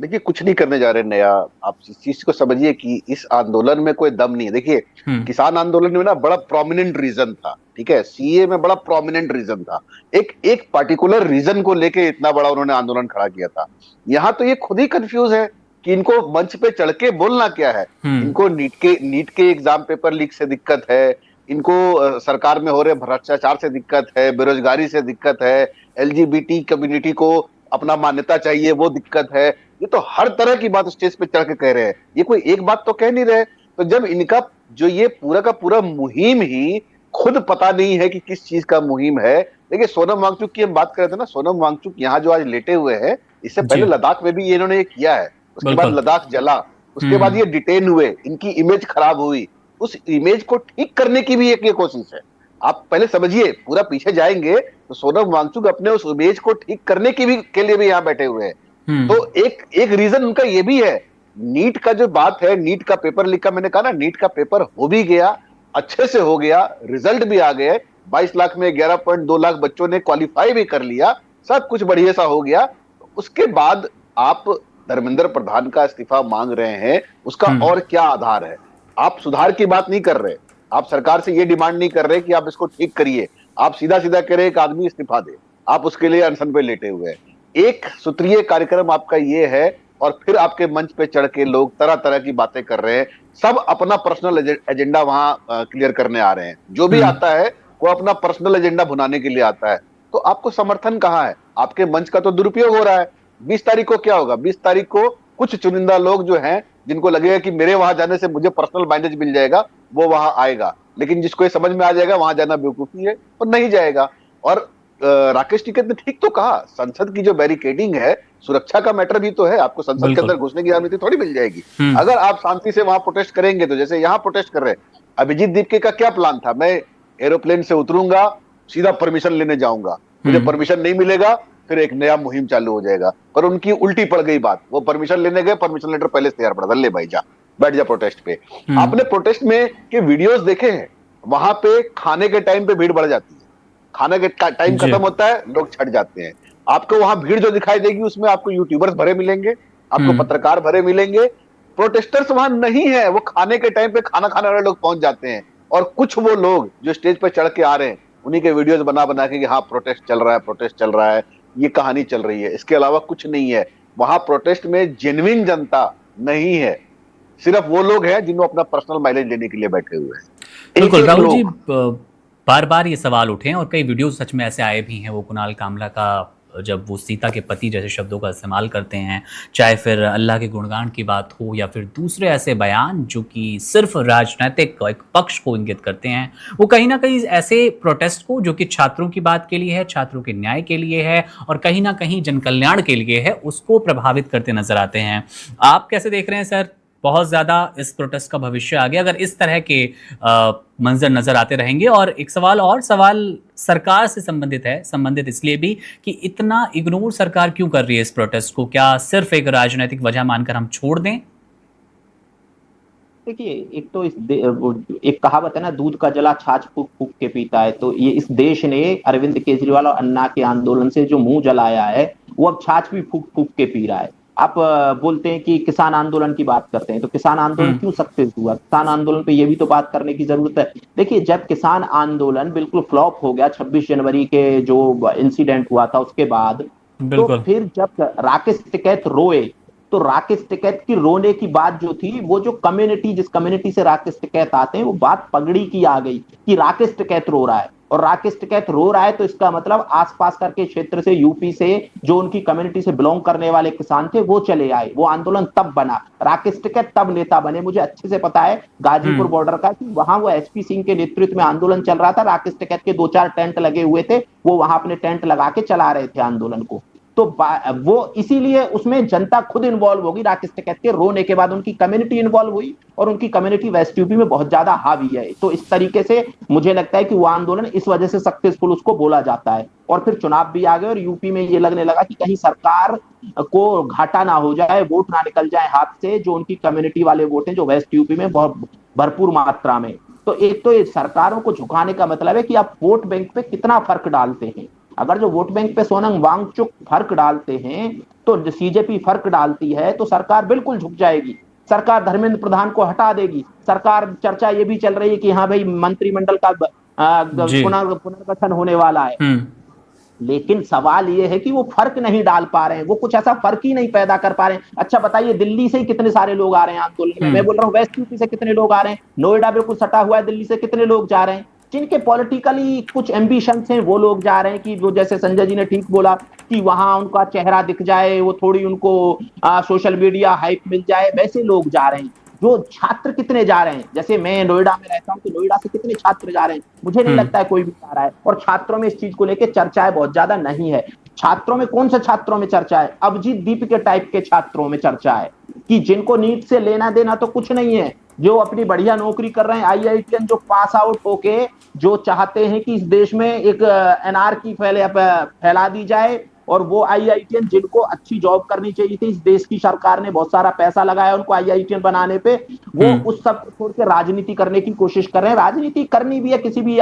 देखिए कुछ नहीं करने जा रहे नया। आप इस चीज को समझिए कि इस आंदोलन में कोई दम नहीं है। देखिए हम्म। किसान आंदोलन में ना बड़ा प्रोमिनेंट रीजन था, ठीक है, सीए में बड़ा प्रोमिनेंट रीजन था। एक एक पर्टिकुलर रीजन को लेके इतना बड़ा उन्होंने आंदोलन खड़ा किया था। यहाँ तो ये खुद ही कंफ्यूज है कि इनको मंच पे चढ़ के बोलना क्या है। हम्म। इनको नीट के एग्जाम पेपर लीक से दिक्कत है। इनको सरकार में हो रहे भ्रष्टाचार से दिक्कत है, बेरोजगारी से दिक्कत है, एलजीबीटी कम्युनिटी को अपना मान्यता चाहिए वो दिक्कत है। ये तो हर तरह की बात स्टेज पे चढ़ के कह रहे हैं, ये कोई एक बात तो कह नहीं रहे। तो जब इनका जो ये पूरा का पूरा मुहिम ही खुद पता नहीं है कि किस चीज का मुहिम है। देखिए सोनम वांगचुक की हम बात कर रहे थे ना, सोनम वांगचुक यहाँ जो आज लेटे हुए हैं, इससे पहले जी। लद्दाख में भी ये इन्होंने ये किया है। उसके बाद बिल्कुल। लद्दाख जला, उसके बाद हम्म। ये डिटेन हुए, इनकी इमेज खराब हुई। उस इमेज को ठीक करने की भी एक ये कोशिश है। आप पहले समझिए, पूरा पीछे जाएंगे तो सोनम वांगचुक अपने उस इमेज को ठीक करने की भी के लिए भी यहाँ बैठे हुए हैं। हम्म। तो एक एक रीजन उनका ये भी है। नीट का जो बात है, नीट का पेपर लीक का, मैंने कहा ना नीट का पेपर हो भी गया, अच्छे से हो गया, रिजल्ट भी आ गए। 22 लाख में 11.2 लाख बच्चों ने क्वालिफाई भी कर लिया, सब कुछ बढ़िया सा हो गया। उसके बाद आप धर्मेंद्र प्रधान का इस्तीफा मांग रहे हैं, उसका हम्म। और क्या आधार है? आप सुधार की बात नहीं कर रहे, आप सरकार से ये डिमांड नहीं कर रहे कि आप इसको ठीक करिए। आप सीधा सीधा कह रहे एक आदमी इस्तीफा दे, आप उसके लिए अनशन पे लेटे हुए हैं। एक सूत्रीय कार्यक्रम आपका ये है, और फिर आपके मंच पे चढ़ के लोग तरह तरह की बातें कर रहे हैं। सब अपना पर्सनल एजेंडा वहां क्लियर करने आ रहे हैं। जो भी हम्म। आता है वो अपना पर्सनल एजेंडा भुनाने के लिए आता है। तो आपको समर्थन कहाँ है? आपके मंच का तो दुरुपयोग हो रहा है। 20 तारीख को क्या होगा? 20 तारीख को कुछ चुनिंदा लोग जो हैं, जिनको लगेगा कि मेरे वहां जाने से मुझे पर्सनल माइलेज मिल जाएगा, वो वहां आएगा। लेकिन जिसको ये समझ में आ जाएगा वहां जाना बेवकूफी है, वो नहीं जाएगा। और राकेश टिकैत ने ठीक तो कहा, संसद की जो बैरिकेडिंग है, सुरक्षा का मैटर भी तो है। आपको संसद के बिल्कुल। अंदर घुसने की अनुमति थोड़ी मिल जाएगी। हम्म। अगर आप शांति से वहां प्रोटेस्ट करेंगे, तो जैसे यहाँ प्रोटेस्ट कर रहे हैं, अभिजीत दीपके का क्या प्लान था? मैं एरोप्लेन से उतरूंगा, सीधा परमिशन लेने जाऊंगा, मुझे हम्म। परमिशन नहीं मिलेगा, फिर एक नया मुहिम चालू हो जाएगा। पर उनकी उल्टी पड़ गई बात, वो परमिशन लेने गए, परमिशन लेटर पहले से तैयार पड़ा था, ले भाई जा, बैठ जा प्रोटेस्ट पे। हम्म। आपने प्रोटेस्ट में के वीडियोस देखे हैं? वहां पे खाने के टाइम पे भीड़ बढ़ जाती है, खाने के टाइम जी। खत्म होता है, लोग छट जाते हैं। आपको वहां भीड़ जो दिखाई देगी, उसमें आपको यूट्यूबर्स भरे मिलेंगे, आपको हम्म। पत्रकार भरे मिलेंगे। प्रोटेस्टर्स वहां नहीं है, वो खाने के टाइम पे खाना खाने वाले लोग पहुंच जाते हैं। और कुछ वो लोग जो स्टेज पे चढ़ के आ रहे हैं, उन्हीं के वीडियोस बना बना के कि हाँ प्रोटेस्ट चल रहा है, प्रोटेस्ट चल रहा है, ये कहानी चल रही है। इसके अलावा कुछ नहीं है। वहां प्रोटेस्ट में जेन्युइन जनता नहीं है, सिर्फ वो लोग हैं जिन्होंने अपना पर्सनल माइलेज लेने के लिए बैठे हुए हैं, एक बिल्कुल एक राहुल जी, लोग। बार बार ये सवाल उठे हैं और कई वीडियो सच में ऐसे आए भी हैं। वो कुणाल कामला का, जब वो सीता के पति जैसे शब्दों का इस्तेमाल करते हैं, चाहे फिर अल्लाह के गुणगान की बात हो या फिर दूसरे ऐसे बयान जो कि सिर्फ राजनीतिक एक पक्ष को इंगित करते हैं, वो कहीं ना कहीं ऐसे प्रोटेस्ट को जो कि छात्रों की बात के लिए है, छात्रों के न्याय के लिए है और कहीं ना कहीं जन कल्याण के लिए है, उसको प्रभावित करते नजर आते हैं। आप कैसे देख रहे हैं सर? बहुत ज़्यादा इस प्रोटेस्ट का भविष्य आ गया अगर इस तरह के मंजर नज़र आते रहेंगे। और एक सवाल सरकार से संबंधित है, संबंधित इसलिए भी कि इतना इग्नोर सरकार क्यों कर रही है इस प्रोटेस्ट को? क्या सिर्फ एक राजनीतिक वजह मानकर हम छोड़ दें? देखिए, एक तो एक कहावत है ना, दूध का जला छाछ फूक फूक के पीता है। तो ये इस देश ने अरविंद केजरीवाल और अन्ना के आंदोलन से जो मुंह जलाया है, वो अब छाछ भी फूक फूक के पी रहा है। आप बोलते हैं कि किसान आंदोलन की बात करते हैं, तो किसान आंदोलन हम्म। क्यों सक्सेस हुआ? किसान आंदोलन पे ये भी तो बात करने की जरूरत है। देखिए, जब किसान आंदोलन बिल्कुल फ्लॉप हो गया 26 जनवरी के जो इंसिडेंट हुआ था उसके बाद, तो बिल्कुल। फिर जब राकेश टिकैत रोए, तो राकेश टिकैत की रोने की बात जो थी, वो जो कम्युनिटी, जिस कम्युनिटी से राकेश टिकैत आते हैं, वो बात पगड़ी की आ गई कि राकेश टिकैत रो रहा है। और राकेश टिकैत रो रहा है तो इसका मतलब आसपास करके क्षेत्र से, यूपी से जो उनकी कम्युनिटी से बिलोंग करने वाले किसान थे, वो चले आए। वो आंदोलन तब बना, राकेश टिकैत तब नेता बने। मुझे अच्छे से पता है गाजीपुर हम्म। बॉर्डर का, कि वहां वो एसपी सिंह के नेतृत्व में आंदोलन चल रहा था। राकेश टिकैत के 2-4 टेंट लगे हुए थे, वो वहां अपने टेंट लगा के चला रहे थे आंदोलन को। तो वो इसीलिए उसमें जनता खुद इन्वॉल्व होगी। राकेश टिकैत के रोने के बाद उनकी कम्युनिटी इन्वॉल्व हुई, और उनकी कम्युनिटी वेस्ट यूपी में बहुत ज्यादा हावी है। तो इस तरीके से मुझे लगता है कि वो आंदोलन इस वजह से सक्सेसफुल उसको बोला जाता है। और फिर चुनाव भी आ गए, और यूपी में ये लगने लगा कि कहीं सरकार को घाटा ना हो जाए, वोट ना निकल जाए हाथ से, जो उनकी कम्युनिटी वाले वोट हैं जो वेस्ट यूपी में बहुत भरपूर मात्रा में। तो एक तो ये सरकारों को झुकाने का मतलब है कि आप वोट बैंक पे कितना फर्क डालते हैं। अगर जो वोट बैंक पे सोनम वांगचुक फर्क डालते हैं तो सीजेपी फर्क डालती है तो सरकार बिल्कुल झुक जाएगी, सरकार धर्मेंद्र प्रधान को हटा देगी। सरकार, चर्चा ये भी चल रही है कि हाँ भाई मंत्रिमंडल का जी। पुनर्गठन होने वाला है, लेकिन सवाल ये है कि वो फर्क नहीं डाल पा रहे हैं, वो कुछ ऐसा फर्क ही नहीं पैदा कर पा रहे हैं। अच्छा बताइए, दिल्ली से ही कितने सारे लोग आ रहे हैं आंदोलन में, मैं बोल रहा हूँ वेस्ट यूपी से कितने लोग आ रहे हैं, नोएडा बिल्कुल सटा हुआ है, दिल्ली से कितने लोग जा रहे हैं, जिनके पॉलिटिकली कुछ एम्बिशंस हैं वो लोग जा रहे हैं कि वो, जैसे संजय जी ने ठीक बोला कि वहां उनका चेहरा दिख जाए, वो थोड़ी उनको सोशल मीडिया हाइप मिल जाए, वैसे लोग जा रहे हैं। जो छात्र कितने जा रहे हैं, जैसे मैं नोएडा में रहता हूँ तो नोएडा से कितने छात्र जा रहे हैं, मुझे नहीं लगता है कोई भी जा रहा है। और छात्रों में इस चीज को लेकर चर्चाएं बहुत ज्यादा नहीं है। छात्रों में कौन से छात्रों में चर्चा है? अभिजीत दीप के टाइप के छात्रों में चर्चा है कि जिनको नीट से लेना देना तो कुछ नहीं है, जो अपनी बढ़िया नौकरी कर रहे हैं, आईआईटीएन जो पास आउट होके जो चाहते हैं कि इस देश में एक एनआरकी फैला दी जाए, और वो आईआईटीएन जिनको अच्छी जॉब करनी चाहिए थी, इस देश की सरकार ने बहुत सारा पैसा लगाया उनको आईआईटीएन बनाने पे, वो उस सब को छोड़ के राजनीति करने की कोशिश कर रहे हैं। राजनीति करनी भी है किसी भी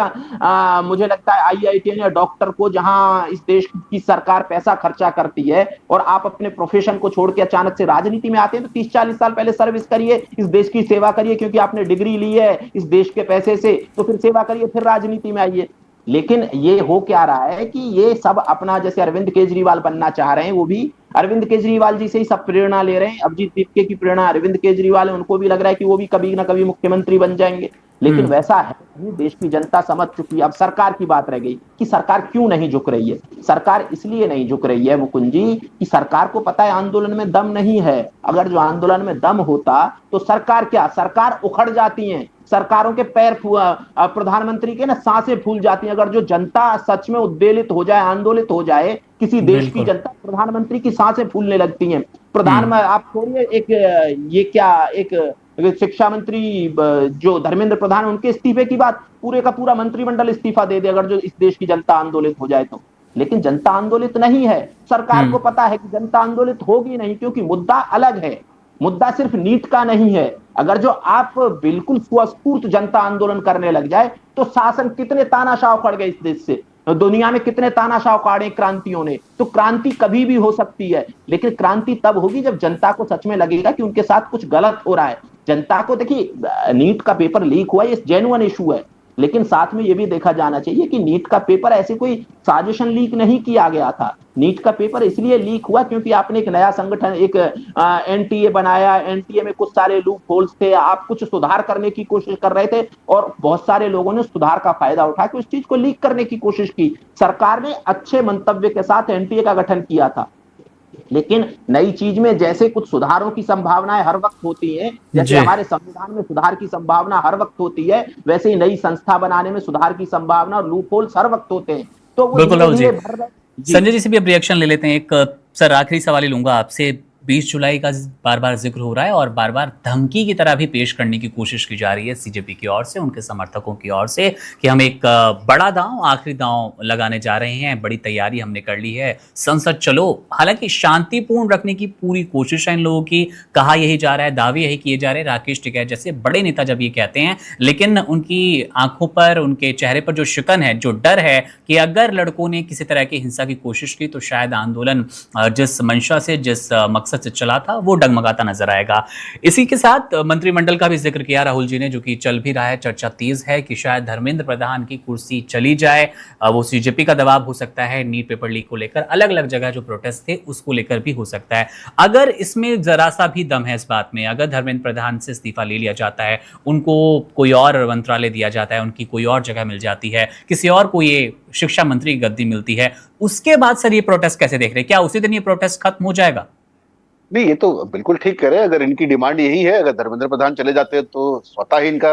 मुझे लगता है आईआईटीएन या डॉक्टर को, जहां इस देश की सरकार पैसा खर्चा करती है, और आप अपने प्रोफेशन को छोड़ के अचानक से राजनीति में आते हैं, तो 30-40 साल पहले सर्विस करिए, इस देश की सेवा करिए, क्योंकि आपने डिग्री ली है इस देश के पैसे से, तो फिर सेवा करिए, फिर राजनीति में आइए। लेकिन ये हो क्या रहा है कि ये सब अपना, जैसे अरविंद केजरीवाल बनना चाह रहे हैं, वो भी अरविंद केजरीवाल जी से ही सब प्रेरणा ले रहे हैं। अभिजीत दीपके की प्रेरणा अरविंद केजरीवाल है, उनको भी लग रहा है कि वो भी कभी ना कभी मुख्यमंत्री बन जाएंगे, लेकिन वैसा है नहीं। देश की जनता समझ चुकी है। अब सरकार की बात रह गई कि सरकार क्यों नहीं झुक रही है। सरकार इसलिए नहीं झुक रही है मुकुंद जी कि सरकार को पता है आंदोलन में दम नहीं है। अगर जो आंदोलन में दम होता तो सरकार क्या, सरकार उखड़ जाती है, सरकारों के पैर, प्रधानमंत्री के ना सांसें फूल जाती हैं। अगर जो जनता सच में उद्वेलित हो जाए, आंदोलित हो जाए, किसी देश की जनता, प्रधानमंत्री की सांसें फूलने लगती हैं। आप छोड़िए एक ये क्या, एक शिक्षा मंत्री जो धर्मेंद्र प्रधान, उनके इस्तीफे की बात, पूरे का पूरा मंत्रिमंडल इस्तीफा दे दे अगर जो इस देश की जनता आंदोलित हो जाए तो। लेकिन जनता आंदोलित नहीं है, सरकार को पता है कि जनता आंदोलित होगी नहीं, क्योंकि मुद्दा अलग है। मुद्दा सिर्फ नीट का नहीं है। अगर जो आप बिल्कुल स्वस्फूर्त जनता आंदोलन करने लग जाए तो शासन, कितने तानाशाह उखड़ गए इस देश से, दुनिया में कितने तानाशाह उखाड़े क्रांतियों ने। तो क्रांति कभी भी हो सकती है, लेकिन क्रांति तब होगी जब जनता को सच में लगेगा कि उनके साथ कुछ गलत हो रहा है। जनता को, देखिए, नीट का पेपर लीक हुआ, ये जेन्युइन इशू है, लेकिन साथ में ये भी देखा जाना चाहिए कि नीट का पेपर ऐसे कोई साजिशन लीक नहीं किया गया था। नीट का पेपर इसलिए लीक हुआ क्योंकि आपने एक नया संगठन, एक एनटीए बनाया, एनटीए में कुछ सारे लूप होल्स थे, आप कुछ सुधार करने की कोशिश कर रहे थे, और बहुत सारे लोगों ने सुधार का फायदा उठा के उस चीज को लीक करने की कोशिश की। सरकार ने अच्छे मंतव्य के साथ एनटीए का गठन किया था, लेकिन नई चीज में जैसे कुछ सुधारों की संभावनाएं हर वक्त होती हैं, जैसे हमारे संविधान में सुधार की संभावना हर वक्त होती है, वैसे ही नई संस्था बनाने में सुधार की संभावना और लूप होल्स हर वक्त होते हैं। तो वो संजय जी से भी अब रिएक्शन ले लेते हैं। एक सर आखिरी सवाल ही लूंगा आपसे। 20 जुलाई का बार बार जिक्र हो रहा है और बार बार धमकी की तरह भी पेश करने की कोशिश की जा रही है सीजेपी की ओर से, उनके समर्थकों की ओर से, कि हम एक बड़ा दांव, आखिरी दांव लगाने जा रहे हैं, बड़ी तैयारी हमने कर ली है, संसद चलो। हालांकि शांतिपूर्ण रखने की पूरी कोशिश है इन लोगों की, कहा यही जा रहा है, दावे यही किए जा रहे हैं। राकेश टिकैत जैसे बड़े नेता जब ये कहते हैं, लेकिन उनकी आंखों पर, उनके चेहरे पर जो शिकन है, जो डर है कि अगर लड़कों ने किसी तरह की हिंसा की कोशिश की तो शायद आंदोलन जिस मंशा से, जिस मकसद से चला था, वो डगमगाता नजर आएगा। इसी के साथ मंत्रिमंडल का भी जिक्र किया राहुल जी ने, जो कि चल भी रहा है, चर्चा तेज है कि शायद धर्मेंद्र प्रधान की कुर्सी चली जाए। वो सीजेपी का दबाव हो सकता है, नीट पेपर लीक को लेकर अलग अलग जगह जो प्रोटेस्ट थे उसको लेकर भी हो सकता है। अगर इसमें जरा सा भी दम है इस बात में, अगर धर्मेंद्र प्रधान से इस्तीफा ले लिया जाता है, उनको कोई और मंत्रालय दिया जाता है, उनकी कोई और जगह मिल जाती है, किसी और को ये शिक्षा मंत्री की गद्दी मिलती है, उसके बाद सर ये प्रोटेस्ट कैसे देख रहे हैं? क्या उसी दिन ये प्रोटेस्ट खत्म हो जाएगा? नहीं, ये तो बिल्कुल ठीक कह रहे हैं। अगर इनकी डिमांड यही है, अगर धर्मेंद्र प्रधान चले जाते हैं तो स्वतः ही इनका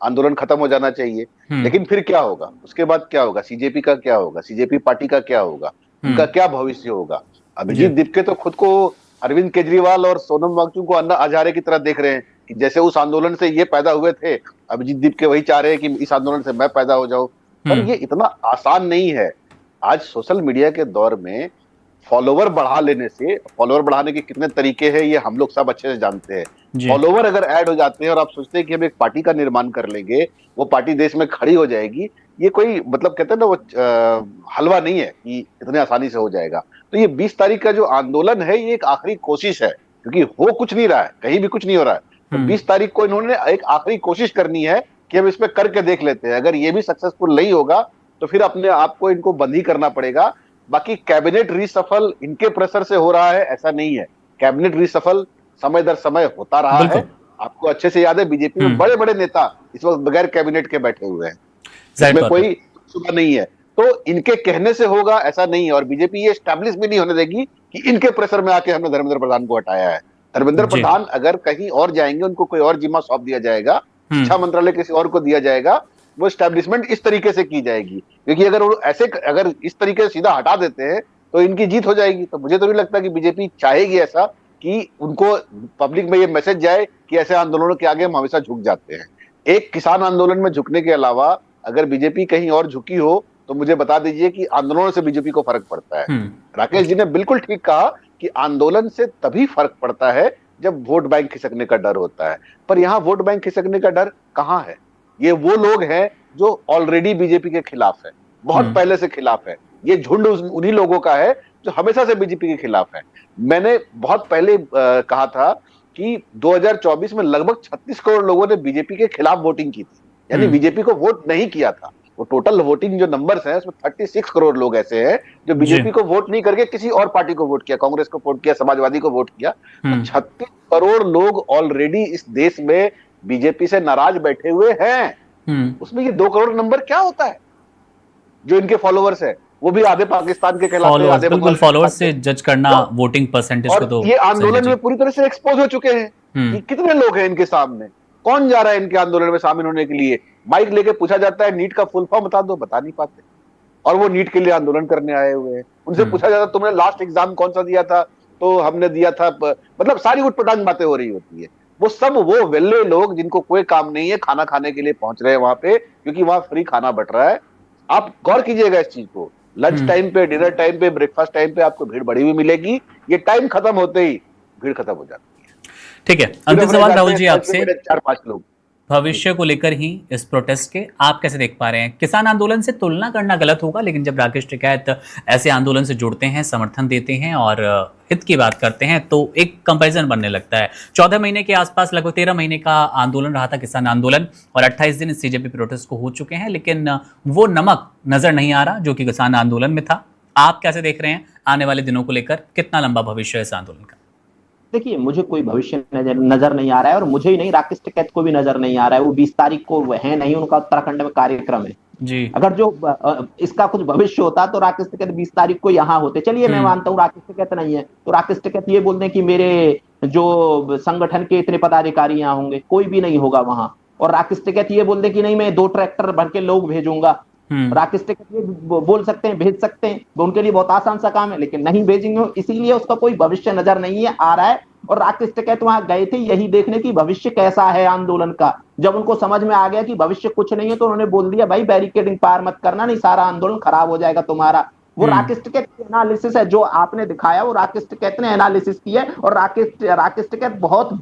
आंदोलन खत्म हो जाना चाहिए। लेकिन फिर क्या होगा, उसके बाद क्या होगा, सीजेपी का क्या होगा, सीजेपी पार्टी का क्या होगा, उनका क्या भविष्य होगा? अभिजीत दीपके तो खुद को अरविंद केजरीवाल और सोनम वांगचुक को अन्ना हजारे की तरह देख रहे हैं कि जैसे उस आंदोलन से ये पैदा हुए थे, अभिजीत दीपके वही चाह रहे हैं कि इस आंदोलन से मैं पैदा हो जाऊं। पर ये इतना आसान नहीं है। आज सोशल मीडिया के दौर में फॉलोवर बढ़ा लेने से, फॉलोवर बढ़ाने के कितने तरीके हैं ये हम लोग सब अच्छे से जानते हैं। फॉलोवर अगर ऐड हो जाते हैं और आप सोचते हैं कि हम एक पार्टी का निर्माण कर लेंगे, वो पार्टी देश में खड़ी हो जाएगी, ये कोई मतलब कहते हैं ना वो हलवा नहीं है कि इतने आसानी से हो जाएगा। तो ये 20 तारीख का जो आंदोलन है ये एक आखिरी कोशिश है, क्योंकि हो कुछ नहीं रहा है, कहीं भी कुछ नहीं हो रहा है। तो 20 तारीख को इन्होंने एक आखिरी कोशिश करनी है कि हम इसमें करके देख लेते हैं। अगर ये भी सक्सेसफुल नहीं होगा तो फिर अपने आप को इनको बंद ही करना पड़ेगा। बाकी कैबिनेट रीसफल इनके प्रेशर से हो रहा है ऐसा नहीं है। कैबिनेट रीसफल समय दर समय होता रहा है। आपको अच्छे से याद है बीजेपी में बड़े बड़े नेता इस वक्त बगैर कैबिनेट के बैठे हुए हैं, इसमें कोई सुबह नहीं है। तो इनके कहने से होगा ऐसा नहीं है, और बीजेपी ये स्टैब्लिश भी नहीं होने देगी कि इनके प्रेशर में आके हमने धर्मेंद्र प्रधान को हटाया है। धर्मेंद्र प्रधान अगर कहीं और जाएंगे, उनको कोई और जिम्मा सौंप दिया जाएगा, शिक्षा मंत्रालय किसी और को दिया जाएगा, वो स्टैब्लिशमेंट इस तरीके से की जाएगी। क्योंकि अगर वो ऐसे अगर इस तरीके से सीधा हटा देते हैं तो इनकी जीत हो जाएगी। तो मुझे तो नहीं लगता कि बीजेपी चाहेगी ऐसा कि उनको पब्लिक में ये मैसेज जाए कि ऐसे आंदोलनों के आगे हम हमेशा झुक जाते हैं। एक किसान आंदोलन में झुकने के अलावा अगर बीजेपी कहीं और झुकी हो तो मुझे बता दीजिए कि आंदोलनों से बीजेपी को फर्क पड़ता है। राकेश जी ने बिल्कुल ठीक कहा कि आंदोलन से तभी फर्क पड़ता है जब वोट बैंक खिसकने का डर होता है। पर यहाँ वोट बैंक खिसकने का डर कहाँ है? ये वो लोग हैं जो ऑलरेडी बीजेपी के खिलाफ है, बहुत पहले से खिलाफ है। ये झुंड उन्हीं लोगों का है जो हमेशा से बीजेपी के खिलाफ है। मैंने बहुत पहले कहा था कि 2024 में लगभग 36 करोड़ लोगों ने बीजेपी के खिलाफ वोटिंग की थी, यानी बीजेपी को वोट नहीं किया था। वो टोटल वोटिंग जो नंबर्स हैं उसमें 36 करोड़ लोग ऐसे हैं जो बीजेपी को वोट नहीं करके किसी और पार्टी को वोट किया, कांग्रेस को वोट किया, समाजवादी को वोट किया। तो 36 करोड़ लोग ऑलरेडी इस देश में बीजेपी से नाराज बैठे हुए हैं। उसमें ये 2 करोड़ नंबर क्या होता है? जो इनके फॉलोअर्स है वो भी आधे पाकिस्तान के कहलाते हैं, आधे बिल्कुल फॉलोअर्स से जज करना वोटिंग परसेंटेज को। तो ये आंदोलन में पूरी तरह से एक्सपोज हो चुके हैं कि कितने लोग हैं इनके सामने, कौन जा रहा है इनके आंदोलन में शामिल होने के लिए। माइक लेके पूछा जाता है नीट का फुल फॉर्म बता दो, बता नहीं पाते, और वो नीट के लिए आंदोलन करने आए हुए हैं। उनसे पूछा जाता तुमने लास्ट एग्जाम कौन सा दिया था, तो हमने दिया था, मतलब सारी उटपटांग बातें हो रही होती है। वो सब वो वेल्ले लोग जिनको कोई काम नहीं है, खाना खाने के लिए पहुंच रहे हैं वहां पे, क्योंकि वहां फ्री खाना बट रहा है। आप गौर कीजिएगा इस चीज को, लंच टाइम पे, डिनर टाइम पे, ब्रेकफास्ट टाइम पे आपको भीड़ बड़ी हुई मिलेगी। ये टाइम खत्म होते ही भीड़ खत्म हो जाती है। ठीक है, अंतिम सवाल राहुल जी आपसे, 4-5 लोग भविष्य को लेकर ही इस प्रोटेस्ट के आप कैसे देख पा रहे हैं? किसान आंदोलन से तुलना करना गलत होगा, लेकिन जब राकेश टिकैत ऐसे आंदोलन से जुड़ते हैं, समर्थन देते हैं और हित की बात करते हैं तो एक कंपैरिजन बनने लगता है। 14 महीने के आसपास, लगभग 13 महीने का आंदोलन रहा था किसान आंदोलन, और 28 दिन सीजेपी प्रोटेस्ट को हो चुके हैं, लेकिन वो नमक नजर नहीं आ रहा जो कि किसान आंदोलन में था। आप कैसे देख रहे हैं आने वाले दिनों को लेकर? कितना लंबा भविष्य है इस आंदोलन का? देखिए, मुझे कोई भविष्य नजर नहीं आ रहा है, और मुझे ही नहीं, राकेश टिकैत को भी नजर नहीं आ रहा है। वो 20 तारीख को है नहीं, उनका उत्तराखंड में कार्यक्रम है जी। अगर जो इसका कुछ भविष्य होता तो राकेश टिकैत 20 तारीख को यहाँ होते। चलिए, मैं मानता हूँ राकेश टिकैत नहीं है, तो राकेश टिकैत ये बोल दें कि मेरे जो संगठन के इतने पदाधिकारी यहाँ होंगे, कोई भी नहीं होगा वहां। और राकेश टिकैत ये बोल दे कि नहीं, मैं 2 ट्रैक्टर भर के लोग भेजूंगा। राकेश टिकैत ये बोल सकते हैं, भेज सकते हैं, उनके लिए बहुत आसान सा काम है, लेकिन नहीं भेजेंगे, इसीलिए उसका कोई भविष्य नजर नहीं है आ रहा है। और राकेश टिकैत वहां गए थे यही देखने की भविष्य कैसा है आंदोलन का। जब उनको समझ में आ गया कि भविष्य कुछ नहीं है तो उन्होंने बोल दिया, भाई बैरिकेडिंग पार मत करना, नहीं सारा आंदोलन खराब हो जाएगा तुम्हारा। वो राकेश टिकैत की एनालिसिस है जो आपने दिखाया, वो राकेश टिकैत ने एनालिसिस की है। और राकेश टिकैत बहुत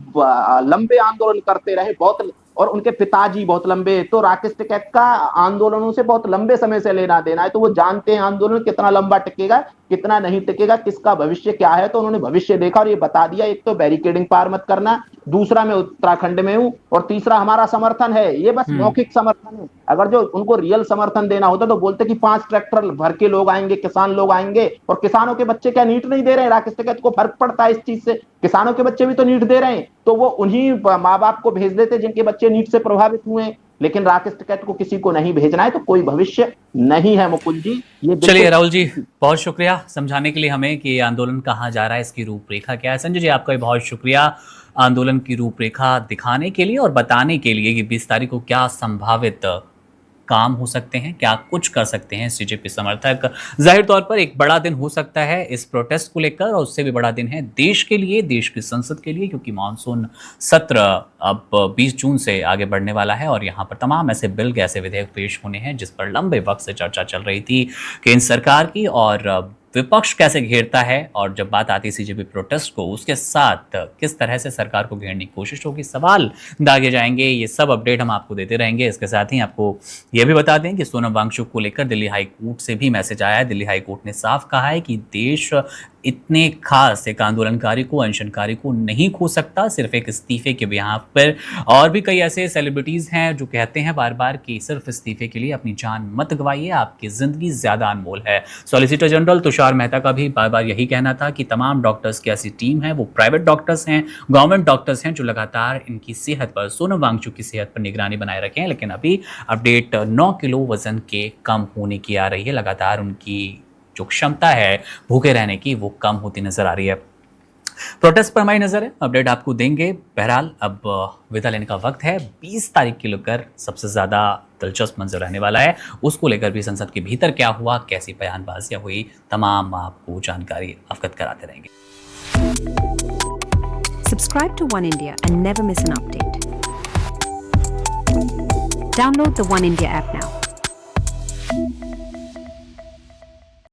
लंबे आंदोलन करते रहे, बहुत, और उनके पिताजी बहुत लंबे। तो राकेश टिकैत का आंदोलनों से बहुत लंबे समय से लेना देना है, तो वो जानते हैं आंदोलन कितना लंबा टिकेगा, कितना नहीं टिकेगा, किसका भविष्य क्या है। तो उन्होंने भविष्य देखा और ये बता दिया, एक तो बैरिकेडिंग पार मत करना, दूसरा मैं उत्तराखंड में हूं, और तीसरा हमारा समर्थन है। ये बस मौखिक समर्थन है। अगर जो उनको रियल समर्थन देना होता तो बोलते कि 5 ट्रैक्टर भर के लोग आएंगे, किसान लोग आएंगे। और किसानों के बच्चे क्या नीट नहीं दे रहे हैं? राकेश टिकैत को फर्क पड़ता है इस चीज से, किसानों के बच्चे भी तो नीट दे रहे हैं, तो वो उन्हीं माँ बाप को भेज देते जिनके बच्चे नीट से प्रभावित हुए हैं। लेकिन राकेश टिकैत को किसी को नहीं भेजना है, तो कोई भविष्य नहीं है मुकुल जी। ये चलिए राहुल जी, बहुत शुक्रिया समझाने के लिए हमें कि आंदोलन कहाँ जा रहा है, इसकी रूपरेखा क्या है। संजय जी, आपका भी बहुत शुक्रिया आंदोलन की रूपरेखा दिखाने के लिए और बताने के लिए कि 20 तारीख को क्या संभावित काम हो सकते हैं, क्या कुछ कर सकते हैं सीजेपी समर्थक। जाहिर तौर पर एक बड़ा दिन हो सकता है इस प्रोटेस्ट को लेकर, और उससे भी बड़ा दिन है देश के लिए, देश की संसद के लिए, क्योंकि मानसून सत्र अब 20 जून से आगे बढ़ने वाला है और यहाँ पर तमाम ऐसे बिल, ऐसे विधेयक पेश होने हैं जिस पर लंबे वक्त से चर्चा चल रही थी केंद्र सरकार की, और विपक्ष कैसे घेरता है और जब बात आती है सीजेपी प्रोटेस्ट को, उसके साथ किस तरह से सरकार को घेरने की कोशिश होगी, सवाल दागे जाएंगे। ये सब अपडेट हम आपको देते रहेंगे। इसके साथ ही आपको यह भी बता दें कि सोनम वांगचुक को लेकर दिल्ली हाई कोर्ट से भी मैसेज आया है। दिल्ली हाई कोर्ट ने साफ कहा है कि देश इतने खास एक आंदोलनकारी को, अनशनकारी को नहीं खो सकता सिर्फ एक इस्तीफे के बिहार पर। और भी कई ऐसे सेलिब्रिटीज हैं जो कहते हैं बार बार कि सिर्फ इस्तीफे के लिए अपनी जान मत गवाइए, आपकी जिंदगी ज्यादा अनमोल है। सॉलिसिटर जनरल तुषार मेहता का भी बार बार यही कहना था कि तमाम डॉक्टर्स की ऐसी टीम है, वो प्राइवेट डॉक्टर्स हैं, गवर्नमेंट डॉक्टर्स हैं, जो लगातार इनकी सेहत पर, सोनम वांगचुक की सेहत पर निगरानी बनाए रखे हैं। लेकिन अभी अपडेट 9 किलो वजन के कम होने की आ रही है। लगातार उनकी जो क्षमता है भूखे रहने की, वो कम होती नजर आ रही है। प्रोटेस्ट पर हमारी नजर है, अपडेट आपको देंगे। बहरहाल अब विदा लेने का वक्त है। 20 तारीख को लेकर सबसे ज्यादा दिलचस्प मंजर रहने वाला है। उसको लेकर भी संसद के भीतर क्या हुआ, कैसी बयानबाजियां हुई, तमाम आपको जानकारी अवगत कराते रहेंगे। Subscribe to One India and never miss an update. Download the One India app now.